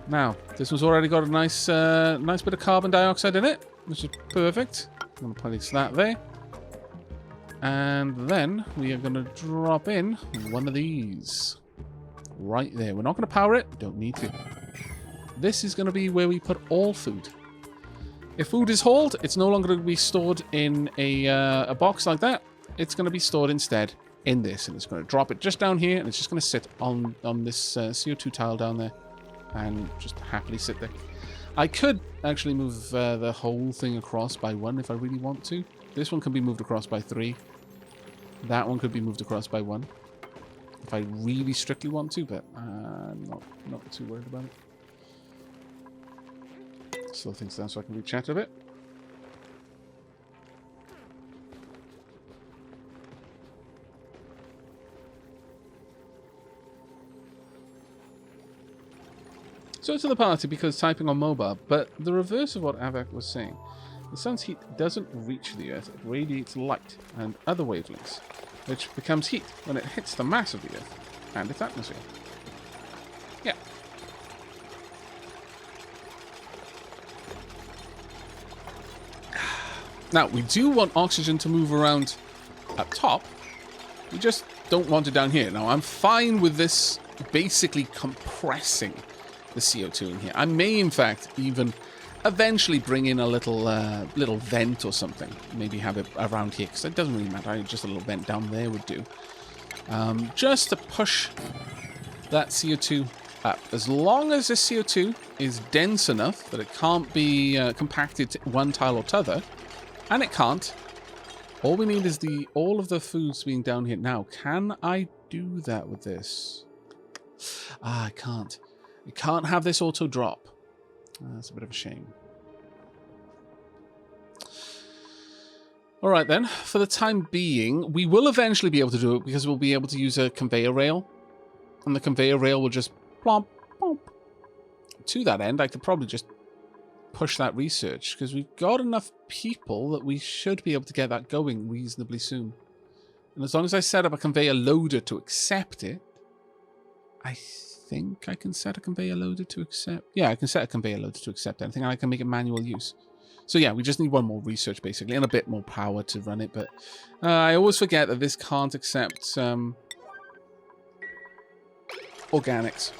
Now, this one's already got a nice nice bit of carbon dioxide in it, which is perfect. I'm going to place that there. And then we are going to drop in one of these. Right there. We're not going to power it. Don't need to. This is going to be where we put all food. If food is hauled, it's no longer going to be stored in a box like that. It's going to be stored instead in this. And it's going to drop it just down here. And it's just going to sit on this CO2 tile down there. And just happily sit there. I could actually move the whole thing across by 1 if I really want to. This one can be moved across by 3. That one could be moved across by 1. If I really strictly want to, but I'm not too worried about it. Slow things down so I can reach out a bit. So to the party because typing on mobile, but the reverse of what Aavak was saying. The sun's heat doesn't reach the Earth, it radiates light and other wavelengths, which becomes heat when it hits the mass of the Earth and its atmosphere. Yeah. Now, we do want oxygen to move around up top. We just don't want it down here. Now, I'm fine with this basically compressing the CO2 in here. I may, in fact, even eventually bring in a little vent or something. Maybe have it around here, because it doesn't really matter. Just a little vent down there would do. Just to push that CO2 up. As long as the CO2 is dense enough that it can't be compacted to one tile or t'other, and it can't, all we need is all of the foods being down here. Now, can I do that with this? I can't. You can't have this auto drop. That's a bit of a shame. Alright then, for the time being, we will eventually be able to do it because we'll be able to use a conveyor rail. And the conveyor rail will just plomp, plomp. To that end, I could probably just push that research because we've got enough people that we should be able to get that going reasonably soon. And as long as I set up a conveyor loader to accept it, I think I can set a conveyor loader to accept. Yeah, I can set a conveyor loader to accept anything, and I can make it manual use. So yeah, we just need one more research basically, and a bit more power to run it. But I always forget that this can't accept organics.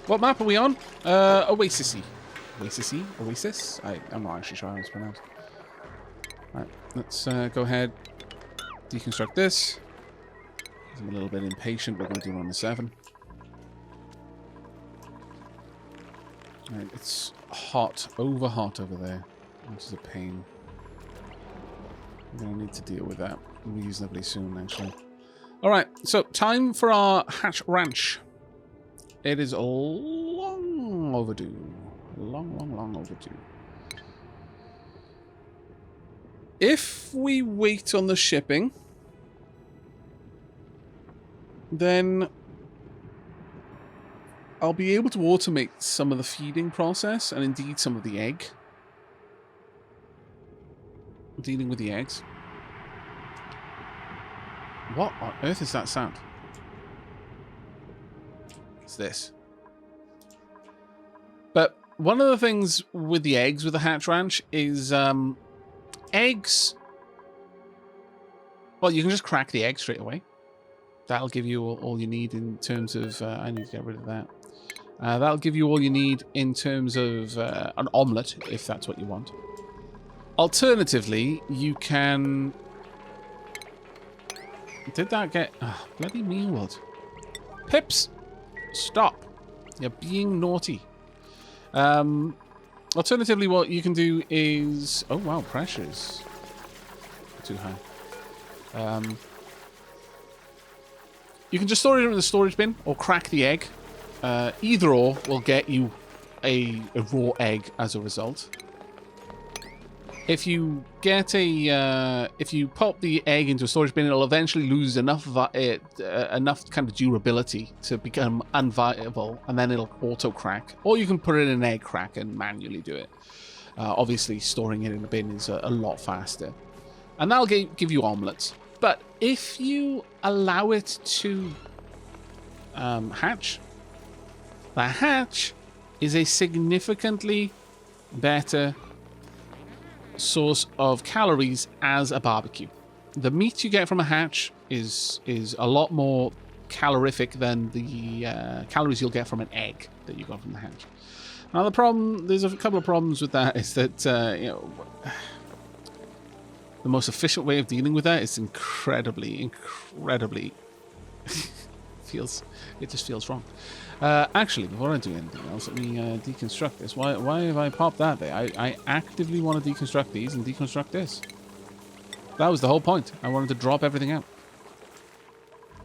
What map are we on? Oassise. Oasis? I'm not actually sure how it's pronounced. Alright, let's go ahead, deconstruct this. I'm a little bit impatient, we're going to do it on the 7. Alright, it's hot, over hot over there, which is a pain. I'm going to need to deal with that reasonably soon, actually. Alright, so time for our hatch ranch. It is long overdue. Long overdue. If we wait on the shipping, then I'll be able to automate some of the feeding process and indeed some of the egg. Dealing with the eggs. What on earth is that sound? It's this. But one of the things with the eggs with the hatch ranch is eggs. Well, you can just crack the egg straight away. That'll give you all you need in terms of. I need to get rid of that. That'll give you all you need in terms of an omelette, if that's what you want. Alternatively, you can. Did that get. Oh, bloody mealworld. Pips! Stop. You're being naughty. Alternatively, what you can do is... Oh, wow, pressure's too high. You can just store it in the storage bin or crack the egg. Either or will get you a raw egg as a result. If you get if you pop the egg into a storage bin, it'll eventually lose enough kind of durability to become unviable, and then it'll auto crack. Or you can put it in an egg crack and manually do it. Obviously, storing it in a bin is a lot faster. And that'll give you omelets. But if you allow it to hatch, the hatch is a significantly better source of calories as a barbecue. The meat you get from a hatch is a lot more calorific than the calories you'll get from an egg that you got from the hatch. Now the problem, there's a couple of problems with that, is that the most efficient way of dealing with that is incredibly it just feels wrong. Actually, before I do anything else, let me deconstruct this. Why have I popped that there? I actively want to deconstruct these and deconstruct this. That was the whole point. I wanted to drop everything out.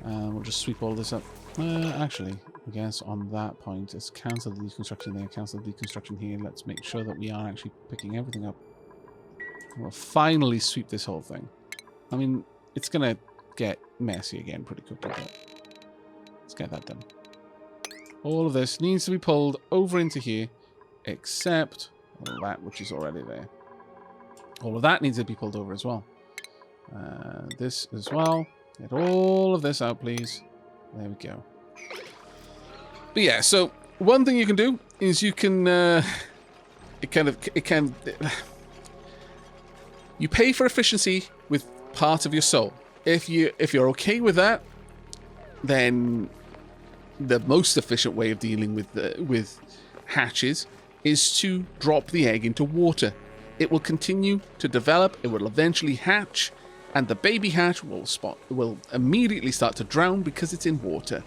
We'll just sweep all this up. Actually, I guess on that point, let's cancel the deconstruction there, cancel the deconstruction here. Let's make sure that we are actually picking everything up. We'll finally sweep this whole thing. I mean, it's going to get messy again pretty quickly, but let's get that done. All of this needs to be pulled over into here, except all that which is already there. All of that needs to be pulled over as well. This as well. Get all of this out, please. There we go. But yeah, so one thing you can do is you can you pay for efficiency with part of your soul. If you're okay with that, then the most efficient way of dealing with hatches is to drop the egg into water. It will continue to develop. It will eventually hatch, and the baby hatch will immediately start to drown because it's in water,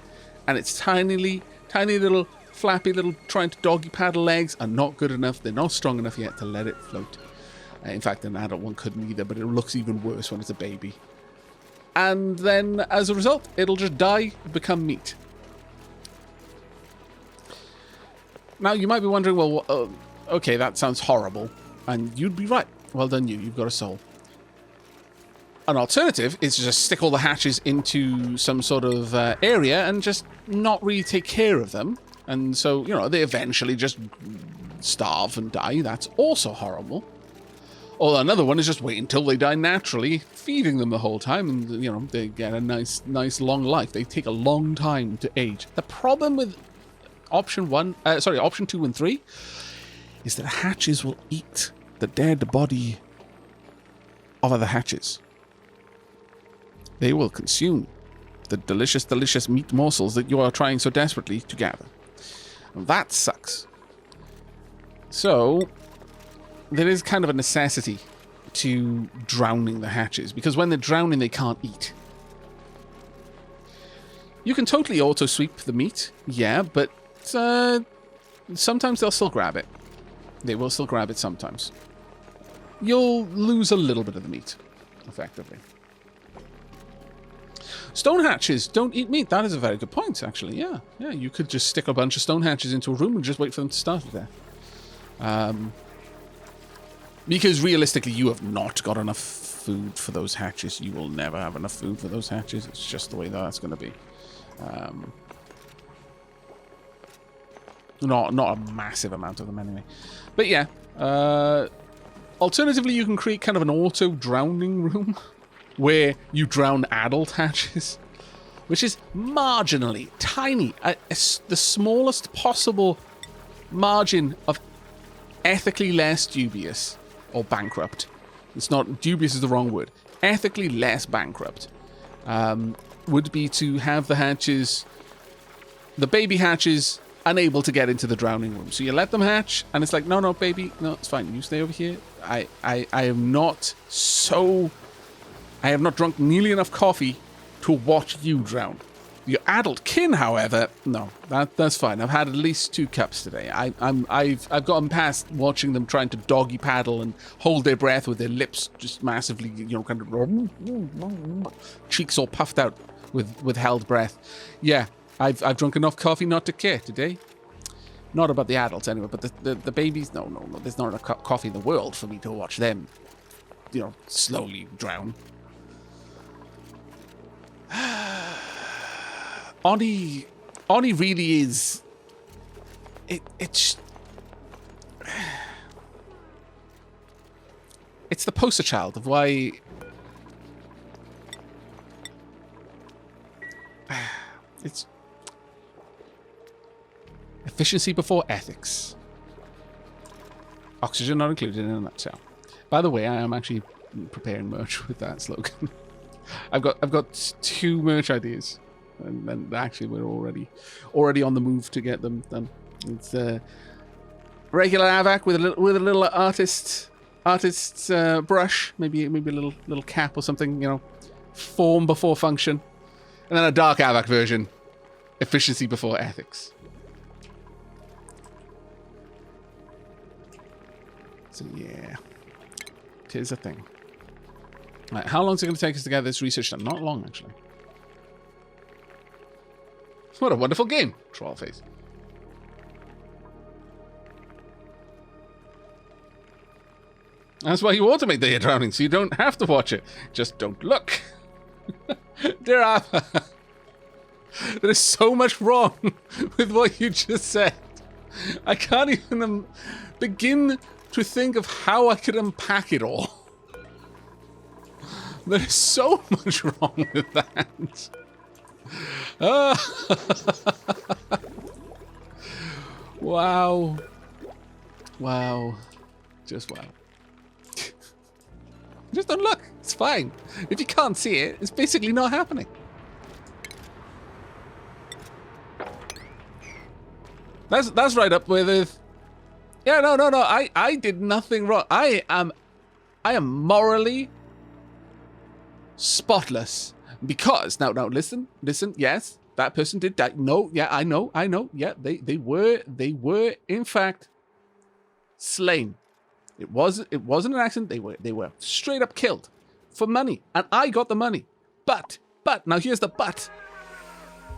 and its tiny little flappy little trying to doggy paddle legs are not good enough. They're not strong enough yet to let it float. In fact, an adult one couldn't either, but it looks even worse when it's a baby. And then, as a result, it'll just die, become meat. Now, you might be wondering, well, okay, that sounds horrible. And you'd be right. Well done you. You've got a soul. An alternative is to just stick all the hatches into some sort of area and just not really take care of them. And so, they eventually just starve and die. That's also horrible. Or another one is just wait until they die naturally, feeding them the whole time, and, they get a nice long life. They take a long time to age. The problem with option 2 and 3 is that hatches will eat the dead body of other hatches. They will consume the delicious, delicious meat morsels that you are trying so desperately to gather. And that sucks. So there is kind of a necessity to drowning the hatches, because when they're drowning, they can't eat. You can totally auto-sweep the meat, yeah, but sometimes they'll still grab it. They will still grab it sometimes. You'll lose a little bit of the meat, effectively. Stone hatches don't eat meat. That is a very good point, actually. Yeah, you could just stick a bunch of stone hatches into a room and just wait for them to start there. Because realistically, you have not got enough food for those hatches. You will never have enough food for those hatches. It's just the way that's going to be. Not a massive amount of them anyway. But yeah. Alternatively, you can create kind of an auto-drowning room where you drown adult hatches, which is marginally tiny. The smallest possible margin of ethically less dubious or bankrupt. It's not, dubious is the wrong word. Ethically less bankrupt would be to have the hatches, the baby hatches, unable to get into the drowning room. So you let them hatch, and it's like, no, baby, no, it's fine. You stay over here. I have not drunk nearly enough coffee to watch you drown. Your adult kin, however, no, that's fine. I've had at least 2 cups today. I've gotten past watching them trying to doggy paddle and hold their breath with their lips just massively, kind of cheeks all puffed out with held breath. Yeah, I've drunk enough coffee not to care today. Not about the adults anyway, but the babies, no. There's not enough coffee in the world for me to watch them, slowly drown. Oni really is. It's the poster child of why... It's... Efficiency before ethics. Oxygen not included in a nutshell. By the way, I am actually preparing merch with that slogan. I've got 2 merch ideas, and actually we're already on the move to get them done. It's regular Aavak with a little artist's brush, maybe a little cap or something, you know, form before function, and then a dark Aavak version, efficiency before ethics. So yeah, it is a thing. Right, how long is it going to take us to get this research done? Not long, actually. What a wonderful game, Trollface. That's why you automate the drowning, so you don't have to watch it. Just don't look. Dear Aavak, there is so much wrong with what you just said. I can't even begin to think of how I could unpack it all. There's so much wrong with that. Wow. Wow. Just wow. Just don't look. It's fine. If you can't see it, it's basically not happening. That's right up with... Yeah, no. I did nothing wrong. I am morally spotless because now listen. Yes, that person did die. No, yeah, I know. Yeah, they were in fact slain. It wasn't an accident. They were straight up killed for money, and I got the money. But now here's the but.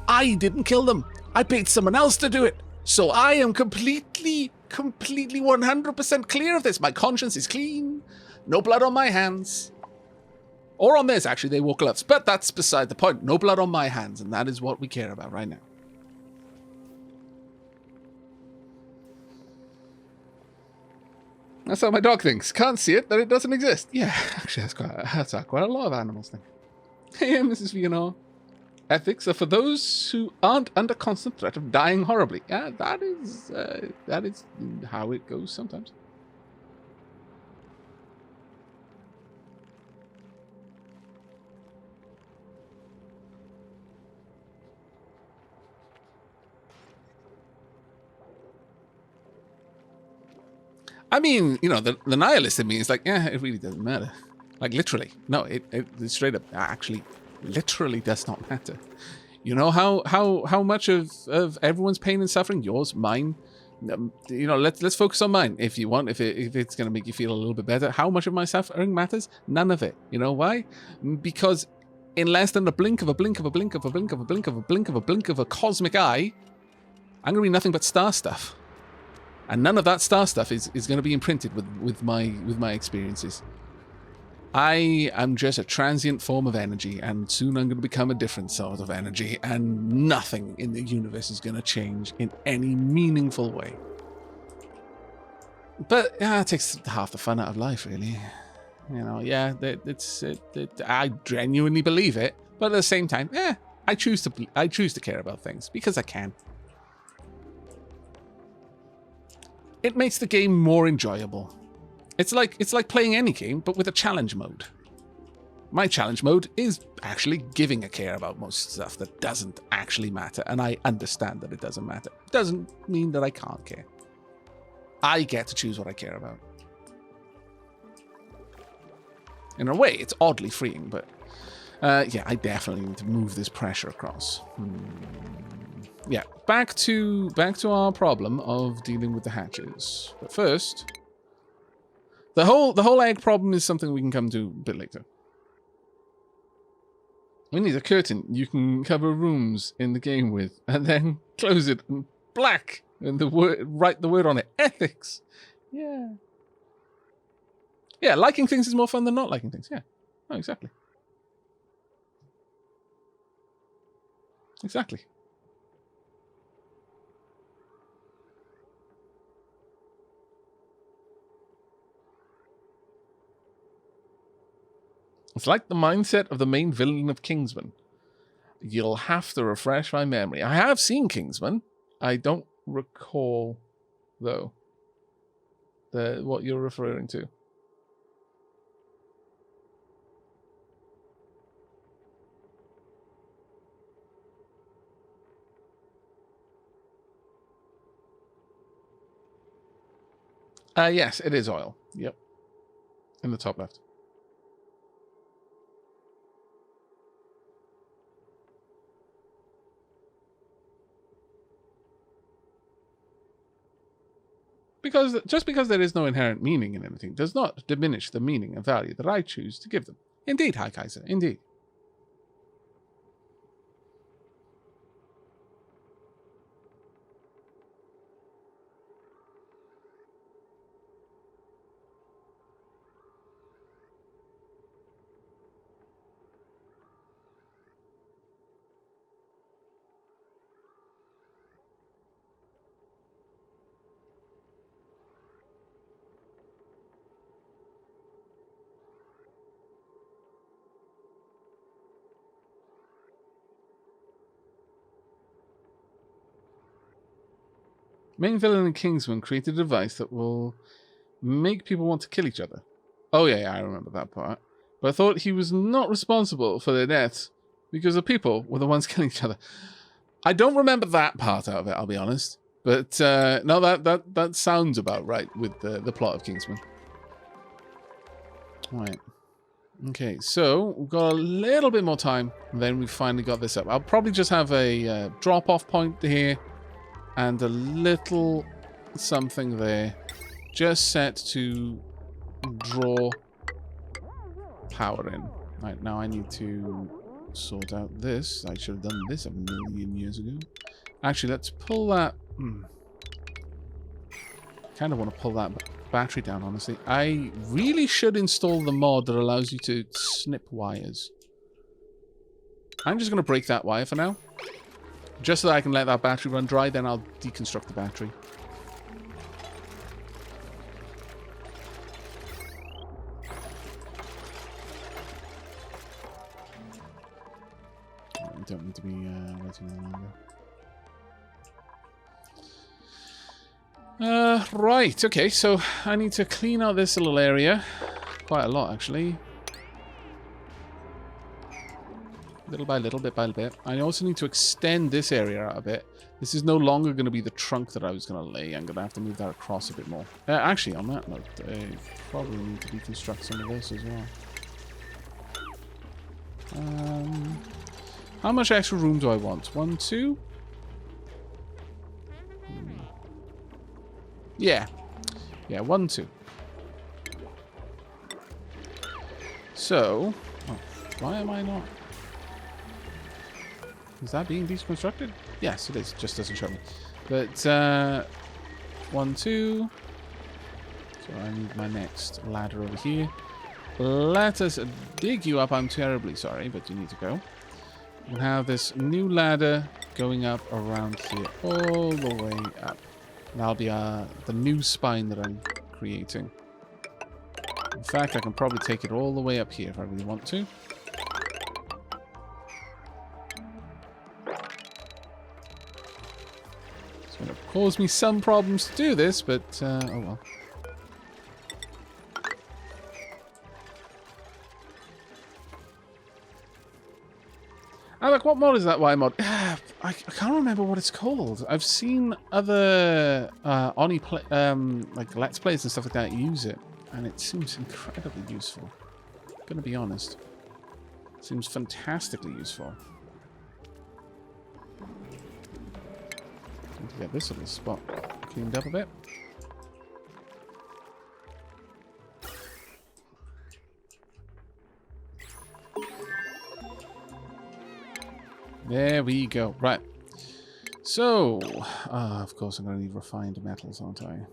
I didn't kill them. I paid someone else to do it. So I am completely 100% clear of this. My conscience is clean. No blood on my hands. Or on theirs, actually. They wore gloves. But that's beside the point. No blood on my hands. And that is what we care about right now. That's how my dog thinks. Can't see it, that it doesn't exist. Yeah, actually, that's how quite a lot of animals think. Hey, Mrs. Vianor. Ethics are for those who aren't under constant threat of dying horribly. Yeah, that is how it goes sometimes. I mean, you know, the nihilist in me is like, yeah, it really doesn't matter. Like, literally. No, it straight up actually literally does not matter. You know how much of everyone's pain and suffering, yours, mine, you know, let's focus on mine if you want, if it's going to make you feel a little bit better. How much of my suffering matters? None of it. You know why? Because in less than a blink of a cosmic eye, I'm going to be nothing but star stuff. And none of that star stuff is going to be imprinted with my experiences. I am just a transient form of energy, and soon I'm going to become a different sort of energy, and nothing in the universe is going to change in any meaningful way. But yeah, it takes half the fun out of life, really. You know, yeah, I genuinely believe it, but at the same time, yeah, I choose to care about things because I can. It makes the game more enjoyable. It's like playing any game, but with a challenge mode. My challenge mode is actually giving a care about most stuff that doesn't actually matter, and I understand that it doesn't matter. It doesn't mean that I can't care. I get to choose what I care about. In a way, it's oddly freeing, but yeah, I definitely need to move this pressure across. Yeah, back to our problem of dealing with the hatches. But first, the whole egg problem is something we can come to a bit later. We need a curtain you can cover rooms in the game with, and then close it in black and write the word on it. Ethics. Yeah. Yeah, liking things is more fun than not liking things. Yeah. Oh, exactly. Exactly. It's like the mindset of the main villain of Kingsman. You'll have to refresh my memory. I have seen Kingsman. I don't recall, though, what you're referring to. Yes, it is oil. Yep. In the top left. Just because there is no inherent meaning in anything does not diminish the meaning and value that I choose to give them. Indeed, High Kaiser, indeed. Main villain in Kingsman created a device that will make people want to kill each other. Oh yeah, I remember that part. But I thought he was not responsible for their deaths because the people were the ones killing each other. I don't remember that part out of it, I'll be honest. But no, that sounds about right with the plot of Kingsman. Right. Okay, so we've got a little bit more time, and then we finally got this up. I'll probably just have a drop-off point here and a little something there, just set to draw power in. Right, now I need to sort out this. I should have done this a million years ago. Actually, let's pull that... kind of want to pull that battery down, honestly. I really should install the mod that allows you to snip wires. I'm just going to break that wire for now. Just so that I can let that battery run dry, then I'll deconstruct the battery. We don't need to be waiting any longer. Right, okay, so I need to clean out this little area. Quite a lot, actually. Little by little, bit by bit. I also need to extend this area out a bit. This is no longer going to be the trunk that I was going to lay. I'm going to have to move that across a bit more. Actually, on that note, I probably need to deconstruct some of this as well. How much extra room do I want? 1, 2? Yeah. Yeah, 1, 2. So... Oh, why am I not... Is that being deconstructed? Yes, it is. It just doesn't show me. But, 1, 2. So I need my next ladder over here. Let us dig you up. I'm terribly sorry, but you need to go. We'll have this new ladder going up around here, all the way up. That'll be the new spine that I'm creating. In fact, I can probably take it all the way up here if I really want to. It's going to cause me some problems to do this, but oh well. Aavak, what mod is that Y mod? I can't remember what it's called. I've seen other like Let's Plays and stuff like that use it, and it seems incredibly useful. I'm gonna be honest. It seems fantastically useful. Need to get this little spot cleaned up a bit. There we go. Right. So, of course I'm going to need refined metals, aren't I?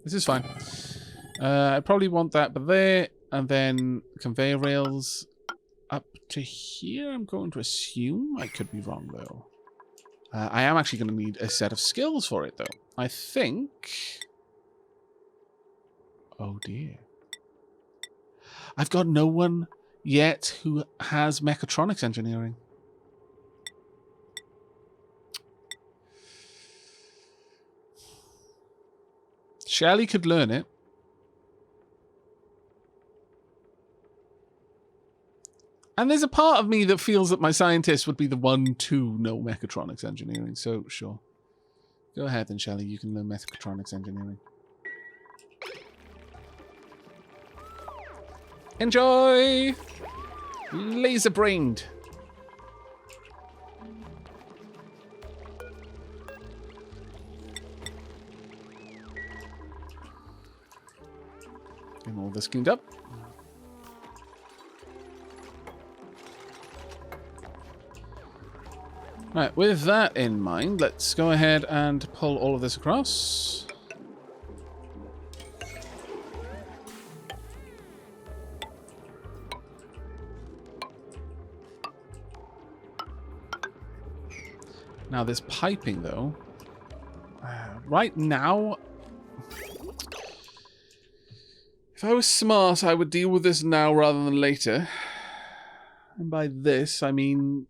This is fine. I probably want that, but there, and then conveyor rails up to here, I'm going to assume. I could be wrong, though. I am actually going to need a set of skills for it, though. I think... Oh, dear. I've got no one yet who has mechatronics engineering. Shelley could learn it. And there's a part of me that feels that my scientist would be the one to know mechatronics engineering. So, sure. Go ahead then, Shelley. You can learn mechatronics engineering. Enjoy! Laser-brained. And all this cleaned up. Right, with that in mind, let's go ahead and pull all of this across. Now, this piping, though, right now, if I was smart, I would deal with this now rather than later. And by this, I mean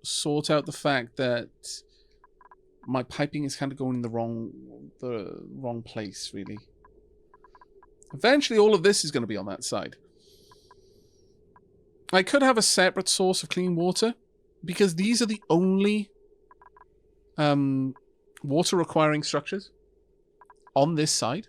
sort out the fact that my piping is kind of going in the wrong place, really. Eventually, all of this is going to be on that side. I could have a separate source of clean water, because these are the only water-requiring structures on this side.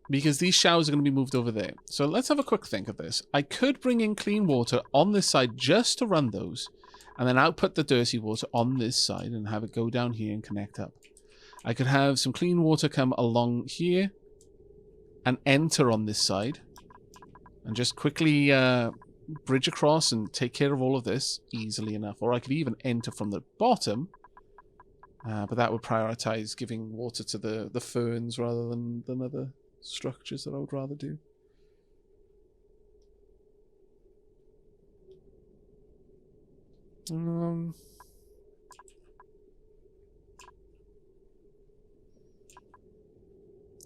Because these showers are going to be moved over there. So let's have a quick think of this. I could bring in clean water on this side just to run those, and then output the dirty water on this side and have it go down here and connect up. I could have some clean water come along here and enter on this side and just quickly bridge across and take care of all of this easily enough. Or I could even enter from the bottom, but that would prioritize giving water to the ferns rather than other structures that I would rather do.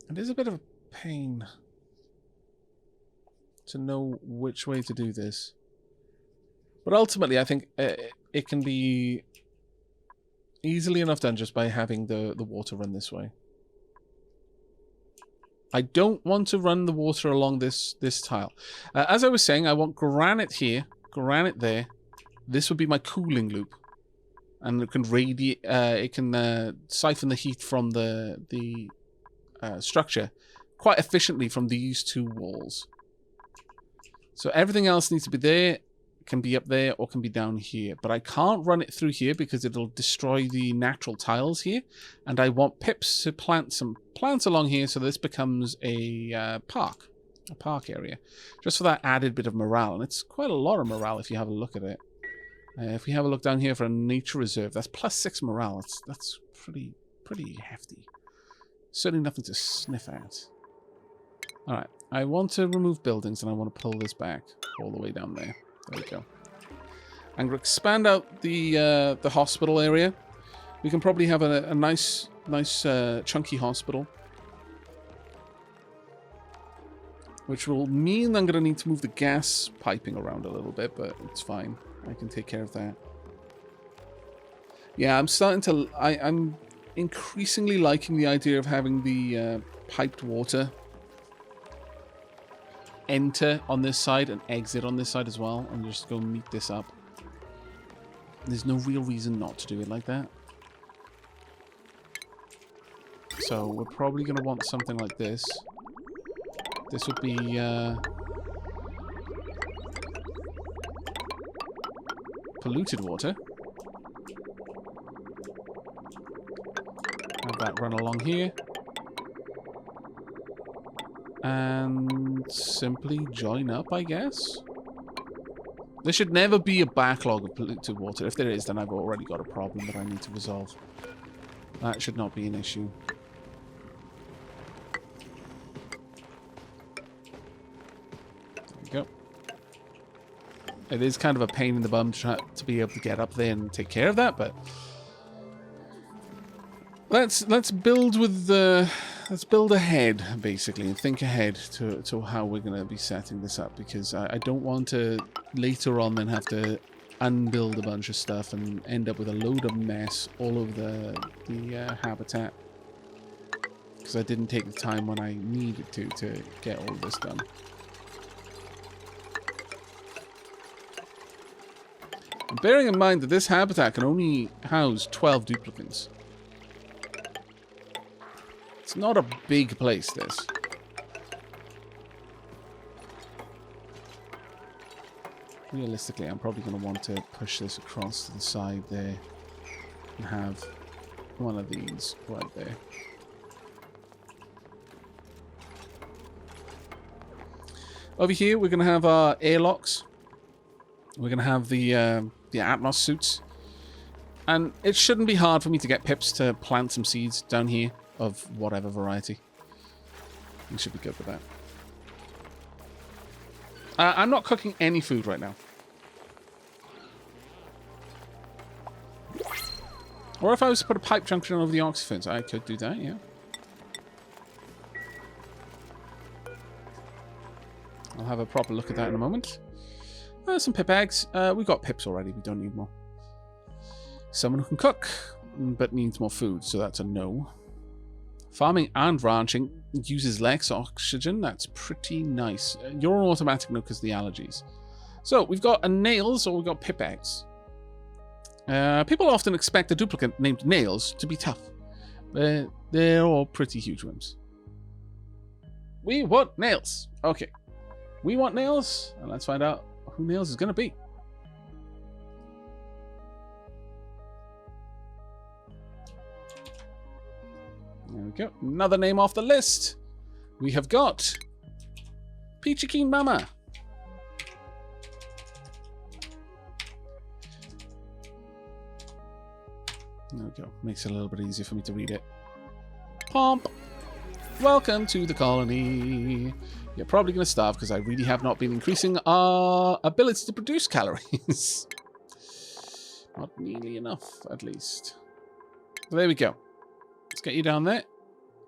It is a bit of a pain to know which way to do this. But ultimately, I think it can be easily enough done just by having the water run this way. I don't want to run the water along this tile. As I was saying, I want granite here, granite there. This would be my cooling loop, and it can radiate. It can siphon the heat from the structure quite efficiently from these two walls. So everything else needs to be there, can be up there, or can be down here. But I can't run it through here because it'll destroy the natural tiles here. And I want Pips to plant some plants along here so this becomes a park area. Just for that added bit of morale. And it's quite a lot of morale if you have a look at it. If we have a look down here for a nature reserve, that's +6 morale. That's pretty hefty. Certainly nothing to sniff at. Alright, I want to remove buildings and I want to pull this back all the way down there. There we go. And we'll expand out the hospital area. We can probably have a nice chunky hospital. Which will mean I'm going to need to move the gas piping around a little bit, but it's fine. I can take care of that. Yeah, I'm starting to... I'm increasingly liking the idea of having the piped water enter on this side and exit on this side as well, and just go meet this up. There's no real reason not to do it like that. So we're probably going to want something like this. This would be polluted water. Have that run along here. And simply join up, I guess. There should never be a backlog of polluted water. If there is, then I've already got a problem that I need to resolve. That should not be an issue. There we go. It is kind of a pain in the bum to be able to get up there and take care of that, but let's build with the let's build ahead, basically, and think ahead to how we're going to be setting this up, because I don't want to later on then have to unbuild a bunch of stuff and end up with a load of mess all over the habitat, because I didn't take the time when I needed to get all this done. And bearing in mind that this habitat can only house 12 duplicants. It's not a big place, this. Realistically, I'm probably going to want to push this across to the side there and have one of these right there. Over here, we're going to have our airlocks. We're going to have the Atmos suits. And it shouldn't be hard for me to get pips to plant some seeds down here of whatever variety. We should be good with that. I'm not cooking any food right now. Or if I was to put a pipe junction over the oxyphens, I could do that, yeah. I'll have a proper look at that in a moment. Some pip eggs. We've got pips already. We don't need more. Someone who can cook, but needs more food, so that's a no. Farming and ranching uses less oxygen. That's pretty nice. You're an automatic no because of the allergies. So we've got a nails, or we've got pip eggs. People often expect a duplicant named Nails to be tough, but they're all pretty huge wimps. We want Nails. Okay. We want Nails, and let's find out who Nails is going to be. There we go. Another name off the list. We have got Peachy Keen Mama. There we go. Makes it a little bit easier for me to read it. Pomp. Welcome to the colony. You're probably going to starve because I really have not been increasing our ability to produce calories. Not nearly enough, at least. So there we go. Let's get you down there.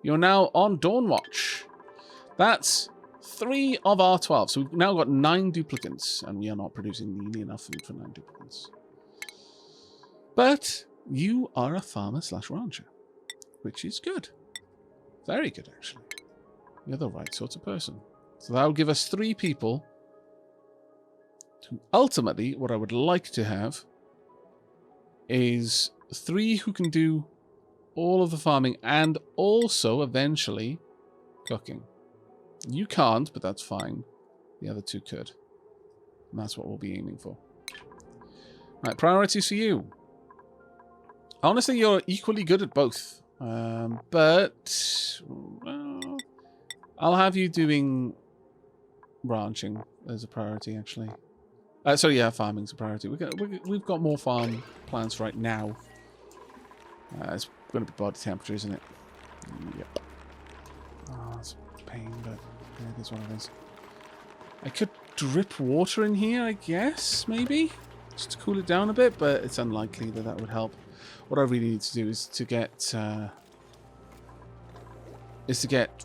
You're now on Dawn Watch. That's 3 of our 12. So we've now got 9 duplicants, and we are not producing nearly enough food for 9 duplicants. But you are a farmer / rancher, which is good. Very good, actually. You're the right sort of person. So that'll give us 3 people to ultimately, what I would like to have is 3 who can do all of the farming and also eventually cooking. You can't, but that's fine. The other 2 could. And that's what we'll be aiming for. Right, priorities for you. Honestly, you're equally good at both. But well, I'll have you doing ranching as a priority, actually. Sorry, yeah, farming's a priority. We've got more farm plants right now. It's going to be body temperature, isn't it? Yep. Oh, it's a pain, but yeah, it is what it is. I could drip water in here, I guess, maybe? Just to cool it down a bit, but it's unlikely that that would help. What I really need to do is to get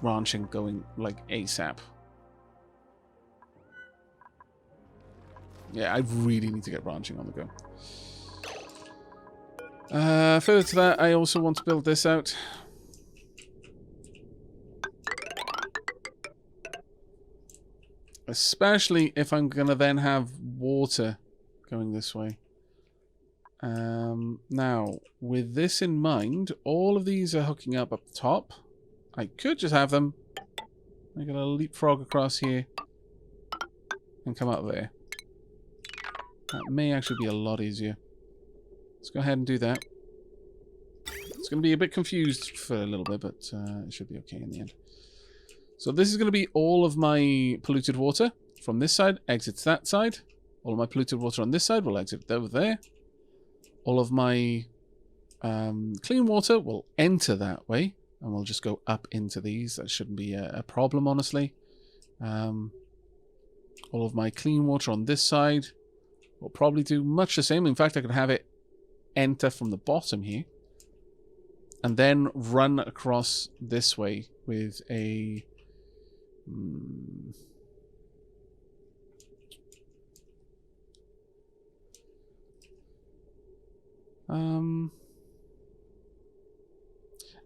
ranching going like ASAP. Yeah, I really need to get ranching on the go. Further to that, I also want to build this out. Especially if I'm going to then have water going this way. Now, with this in mind, all of these are hooking up the top. I could just have them. I'm going to leapfrog across here and come up there. That may actually be a lot easier. Let's go ahead and do that. It's going to be a bit confused for a little bit, but it should be okay in the end. So this is going to be all of my polluted water. From this side, exits that side. All of my polluted water on this side will exit over there. All of my clean water will enter that way, and we'll just go up into these. That shouldn't be a problem, honestly. All of my clean water on this side will probably do much the same. In fact, I could have it enter from the bottom here. and then run across this way with a...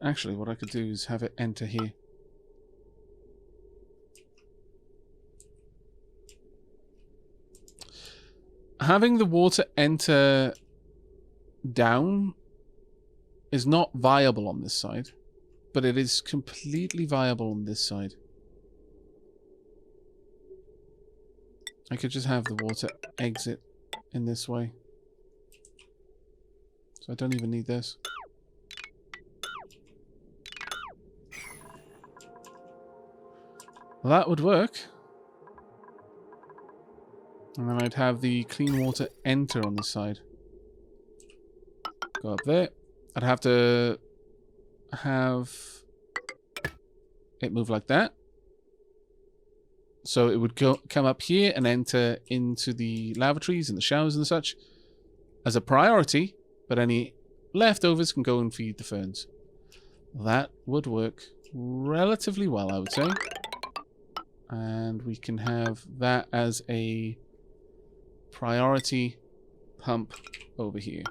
Actually, what I could do is have it enter here. Having the water enter down is not viable on this side, but it is completely viable on this side. I could just have the water exit in this way. So I don't even need this. Well, that would work. And then I'd have the clean water enter on this side. Go up there. I'd have to have it move like that. So it would come up here and enter into the lavatories and the showers and such as a priority, but any leftovers can go and feed the ferns. That would work relatively well, I would say. And we can have that as a priority pump over here.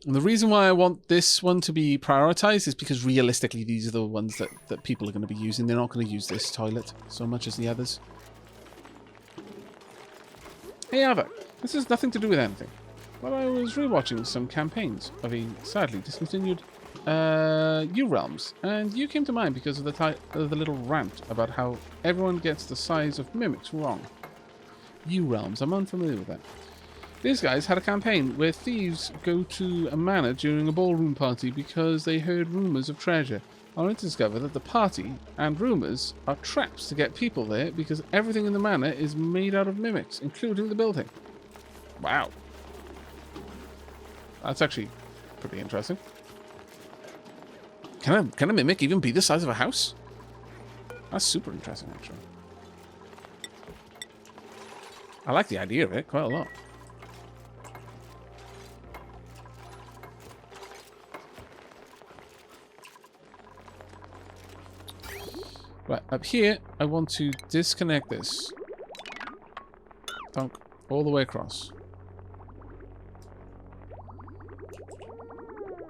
And the reason why I want this one to be prioritized is because realistically these are the ones that people are going to be using. They're not going to use this toilet so much as the others. Hey Aavak, this has nothing to do with anything. But I was rewatching some campaigns of a sadly discontinued U-Realms, and you came to mind because of the little rant about how everyone gets the size of mimics wrong. U-Realms, I'm unfamiliar with that. These guys had a campaign where thieves go to a manor during a ballroom party because they heard rumours of treasure, only to discover that the party and rumours are traps to get people there because everything in the manor is made out of mimics, including the building. Wow. That's actually pretty interesting. Can a mimic even be the size of a house? That's super interesting, actually. I like the idea of it quite a lot. Right, up here, I want to disconnect this. Dunk, all the way across.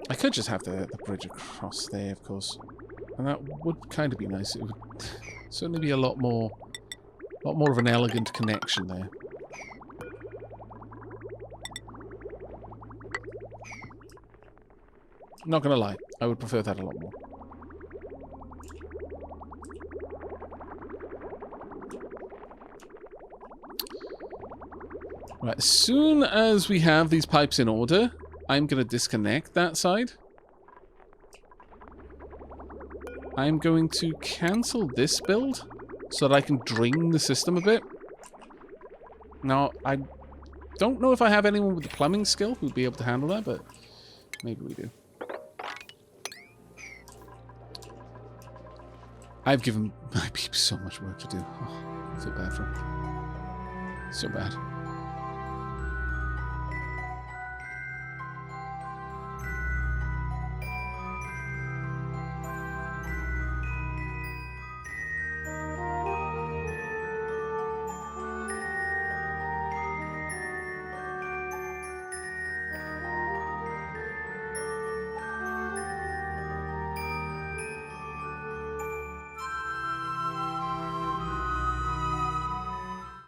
I could just have the bridge across there, of course. And that would kind of be nice. It would certainly be a lot more of an elegant connection there. Not gonna lie, I would prefer that a lot more. Right, as soon as we have these pipes in order, I'm going to disconnect that side. I'm going to cancel this build so that I can drain the system a bit. Now, I don't know if I have anyone with the plumbing skill who'd be able to handle that, but maybe we do. I've given my peeps so much work to do. Oh, I feel bad for them. So bad.